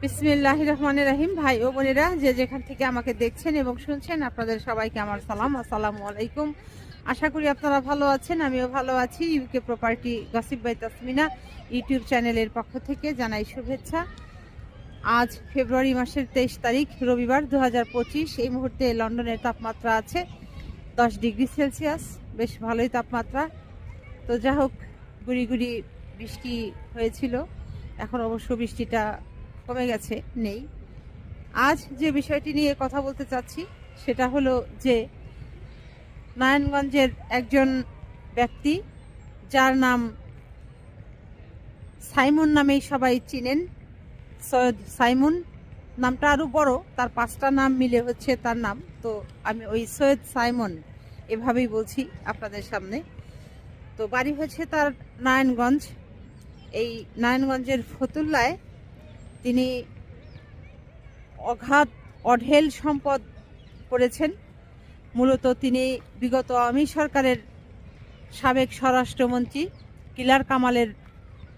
বিসমিল্লাহির রহমানির রহিম। ভাই ও বোনেরা, যে যেখান থেকে আমাকে দেখছেন এবং শুনছেন, আপনাদের সবাইকে আমার সালাম, আসসালামু আলাইকুম। আশা করি আপনারা ভালো আছেন, আমিও ভালো আছি। UK property gossip by Tasmina YouTube চ্যানেলের পক্ষ থেকে জানাই শুভেচ্ছা। আজ ফেব্রুয়ারি মাসের 23 তারিখ রবিবার 2025। এই মুহূর্তে লন্ডনের তাপমাত্রা আছে 10 ডিগ্রি সেলসিয়াস, বেশ ভালোই তাপমাত্রা। তো যা হোক, গুড়ি গুড়ি বৃষ্টি হয়েছিল, এখন অবশ্য বৃষ্টিটা কমে গেছে, নেই। আজ যে বিষয়টি নিয়ে কথা বলতে চাচ্ছি সেটা হলো যে নারায়ণগঞ্জের একজন ব্যক্তি, যার নাম সাইমন নামেই সবাই চিনেন, সৈয়দ সাইমন। নামটা আরও বড়, তার 5টা নাম মিলে হচ্ছে তার নাম। তো আমি ওই সৈয়দ সাইমন এভাবেই বলছি আপনাদের সামনে। তো বাড়ি হচ্ছে তার নারায়ণগঞ্জ। এই নারায়ণগঞ্জের ফতুল্লায় তিনি অঢেল সম্পদ করেছেন। মূলত তিনি বিগত আওয়ামী সরকারের সাবেক স্বরাষ্ট্রমন্ত্রী কিলার কামালের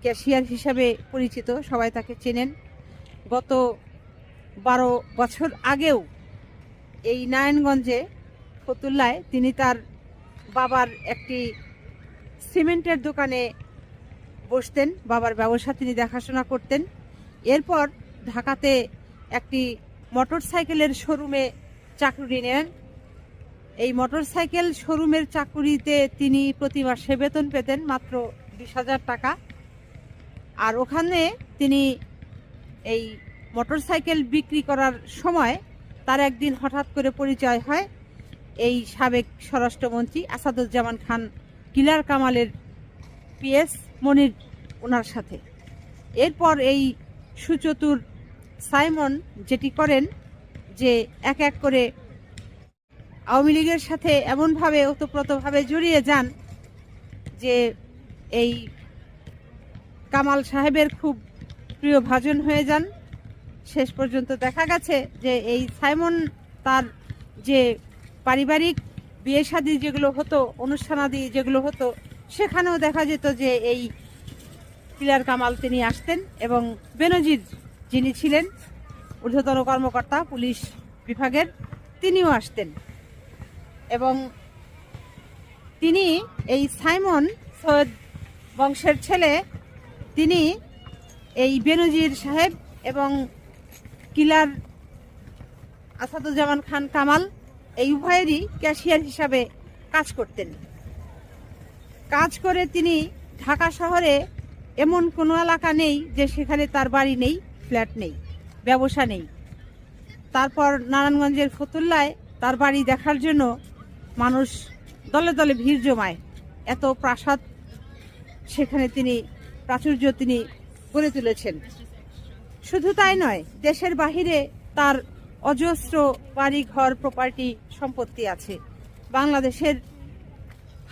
ক্যাশিয়ার হিসাবে পরিচিত, সবাই তাকে চেনেন। গত 12 বছর আগেও এই নারায়ণগঞ্জে ফতুল্লায় তিনি তার বাবার একটি সিমেন্টের দোকানে বসতেন, বাবার ব্যবসা তিনি দেখাশোনা করতেন। এরপর ঢাকাতে একটি মোটরসাইকেলের শোরুমে চাকরি নেন। এই মোটরসাইকেল শোরুমের চাকুরিতে তিনি প্রতি মাসে বেতন পেতেন মাত্র 20,000 টাকা। আর ওখানে তিনি এই মোটরসাইকেল বিক্রি করার সময় তার একদিন হঠাৎ করে পরিচয় হয় এই সাবেক স্বরাষ্ট্রমন্ত্রী আসাদুজ্জামান খান কিলার কামালের পিএস মনির ওনার সাথে। এরপর এই সুচতুর সাইমন যেটি করেন যে এক এক করে আওয়ামী লীগের সাথে এমনভাবে ওতপ্রোতভাবে জড়িয়ে যান যে এই কামাল সাহেবের খুব প্রিয় ভাজন হয়ে যান। শেষ পর্যন্ত দেখা গেছে যে এই সাইমন তার যে পারিবারিক বিয়ে শাদী যেগুলো হতো, অনুষ্ঠানাদি যেগুলো হতো, সেখানেও দেখা যেত যে এই কিলার কামাল তিনি আসতেন এবং বেনজির যিনি ছিলেন ঊর্ধ্বতন কর্মকর্তা পুলিশ বিভাগের, তিনিও আসতেন। এবং তিনি এই সাইমন সৈয়দ বংশের ছেলে, তিনি এই বেনজির সাহেব এবং কিলার আসাদুজ্জামান খান কামাল এই উভয়েরই ক্যাশিয়ার হিসাবে কাজ করতেন। কাজ করে তিনি ঢাকা শহরে এমন কোনো এলাকা নেই যে সেখানে তার বাড়ি নেই, ফ্ল্যাট নেই, ব্যবসা নেই। তারপর নারায়ণগঞ্জের ফতুল্লায় তার বাড়ি দেখার জন্য মানুষ দলে দলে ভিড় জমায়। এত প্রাসাদ সেখানে তিনি প্রাচুর্য তিনি গড়ে তুলেছেন। শুধু তাই নয়, দেশের বাহিরে তার অজস্র বাড়ি ঘর প্রপার্টি সম্পত্তি আছে। বাংলাদেশের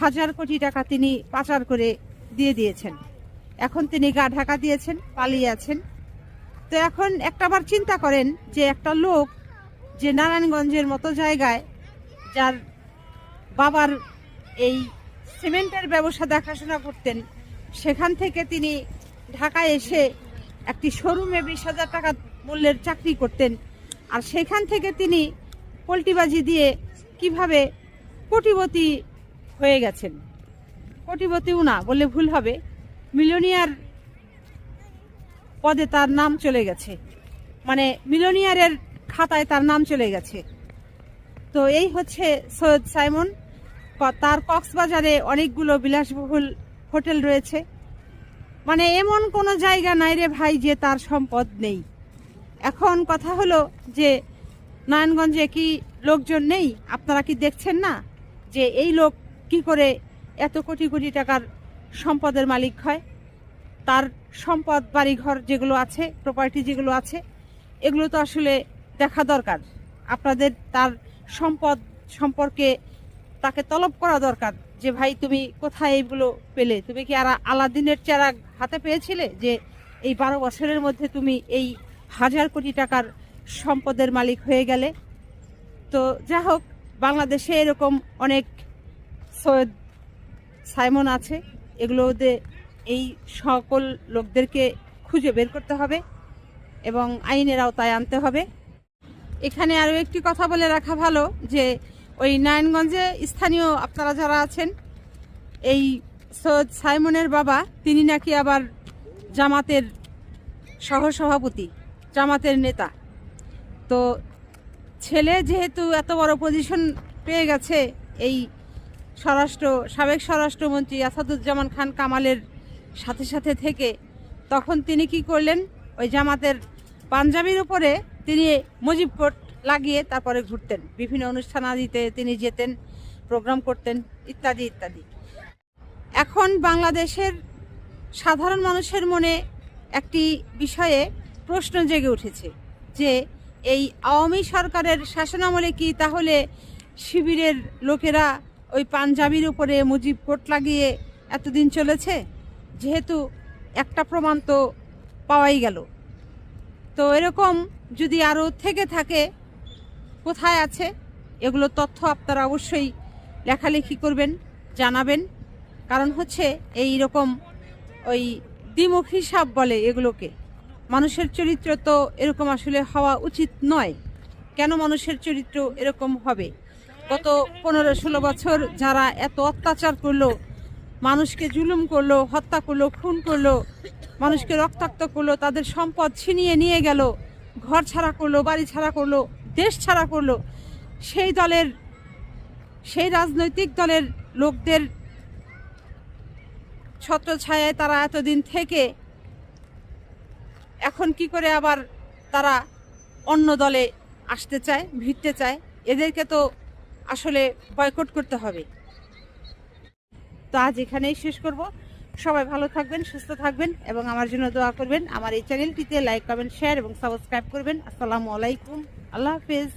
হাজার কোটি টাকা তিনি পাচার করে দিয়ে দিয়েছেন। এখন তিনি গা ঢাকা দিয়েছেন, পালিয়ে আছেন। তো এখন একটাবার চিন্তা করেন যে একটা লোক যে নারায়ণগঞ্জের মতো জায়গায়, যার বাবার এই সিমেন্টের ব্যবসা দেখাশোনা করতেন, সেখান থেকে তিনি ঢাকায় এসে একটি শোরুমে 20,000 টাকা মূল্যের চাকরি করতেন। আর সেখান থেকে তিনি পল্টিবাজি দিয়ে কিভাবে কোটিপতি হয়ে গেছেন। কোটিপতিও না বললে ভুল হবে, মিলিয়নিয়ার পদে তার নাম চলে গেছে, মানে মিলিয়নিয়ারের খাতায় তার নাম চলে গেছে। তো এই হচ্ছে সৈয়দ সাইমন। তার কক্সবাজারে অনেকগুলো বিলাসবহুল হোটেল রয়েছে। মানে এমন কোনো জায়গা নাই রে ভাই যে তার সম্পদ নেই। এখন কথা হলো যে নারায়ণগঞ্জে কি লোকজন নেই? আপনারা কি দেখছেন না যে এই লোক কি করে এত কোটি কোটি টাকার সম্পদের মালিক হয়? তার সম্পদ, বাড়িঘর যেগুলো আছে, প্রপার্টি যেগুলো আছে, এগুলো তো আসলে দেখা দরকার। আপনাদের তার সম্পদ সম্পর্কে তাকে তলব করা দরকার যে ভাই তুমি কোথায় এইগুলো পেলে? তুমি কি আর আলাদিনের চেরাগ হাতে পেয়েছিলে যে এই 12 বছরের মধ্যে তুমি এই হাজার কোটি টাকার সম্পদের মালিক হয়ে গেলে? তো যা হোক, বাংলাদেশে এরকম অনেক সৈয়দ সাইমন আছে। এগুলোতে এই সকল লোকদেরকে খুঁজে বের করতে হবে এবং আইনের আওতায় আনতে হবে। এখানে আরও একটি কথা বলে রাখা ভালো যে ওই নারায়ণগঞ্জে স্থানীয় আপনারা যারা আছেন, এই সৈয়দ সাইমনের বাবা তিনি নাকি আবার জামাতের সহসভাপতি, জামাতের নেতা। তো ছেলে যেহেতু এত বড় পজিশন পেয়ে গেছে এই সাবেক স্বরাষ্ট্রমন্ত্রী আসাদুজ্জামান খান কামালের সাথে সাথে থেকে, তখন তিনি কি করলেন, ওই জামাতের পাঞ্জাবির উপরে তিনি মুজিব কোট লাগিয়ে তারপরে ঘুরতেন, বিভিন্ন অনুষ্ঠান আদিতে তিনি যেতেন, প্রোগ্রাম করতেন ইত্যাদি ইত্যাদি। এখন বাংলাদেশের সাধারণ মানুষের মনে একটি বিষয়ে প্রশ্ন জেগে উঠেছে যে এই আওয়ামী সরকারের শাসনামলে কি তাহলে শিবিরের লোকেরা ওই পাঞ্জাবির উপরে মুজিব কোট লাগিয়ে এতদিন চলেছে? যেহেতু একটা প্রমাণ তো পাওয়াই গেল। তো এরকম যদি আরও থেকে থাকে, কোথায় আছে এগুলো তথ্য আপনারা অবশ্যই লেখালেখি করবেন, জানাবেন। কারণ হচ্ছে এই রকম ওই দ্বিমুখ হিসাব বলে এগুলোকে। মানুষের চরিত্র তো এরকম আসলে হওয়া উচিত নয়। কেন মানুষের চরিত্র এরকম হবে? গত 15-16 বছর যারা এত অত্যাচার করলো, মানুষকে জুলুম করলো, হত্যা করলো, খুন করলো, মানুষকে রক্তাক্ত করলো, তাদের সম্পদ ছিনিয়ে নিয়ে গেল, ঘর ছাড়া করলো, বাড়ি ছাড়া করলো, দেশ ছাড়া করলো, সেই রাজনৈতিক দলের লোকদের ছত্রছায়ায় তারা এতদিন থেকে এখন কি করে আবার তারা অন্য দলে আসতে চায়, ভিড়তে চায়? এদেরকে তো আসলে বয়কট করতে হবে। তো আজ এখানেই শেষ করব। সবাই ভালো থাকবেন, সুস্থ থাকবেন এবং আমার জন্য দোয়া করবেন। আমার এই চ্যানেলটিতে লাইক, কমেন্ট, শেয়ার এবং সাবস্ক্রাইব করবেন। আসসালামু আলাইকুম, আল্লাহ হাফেজ।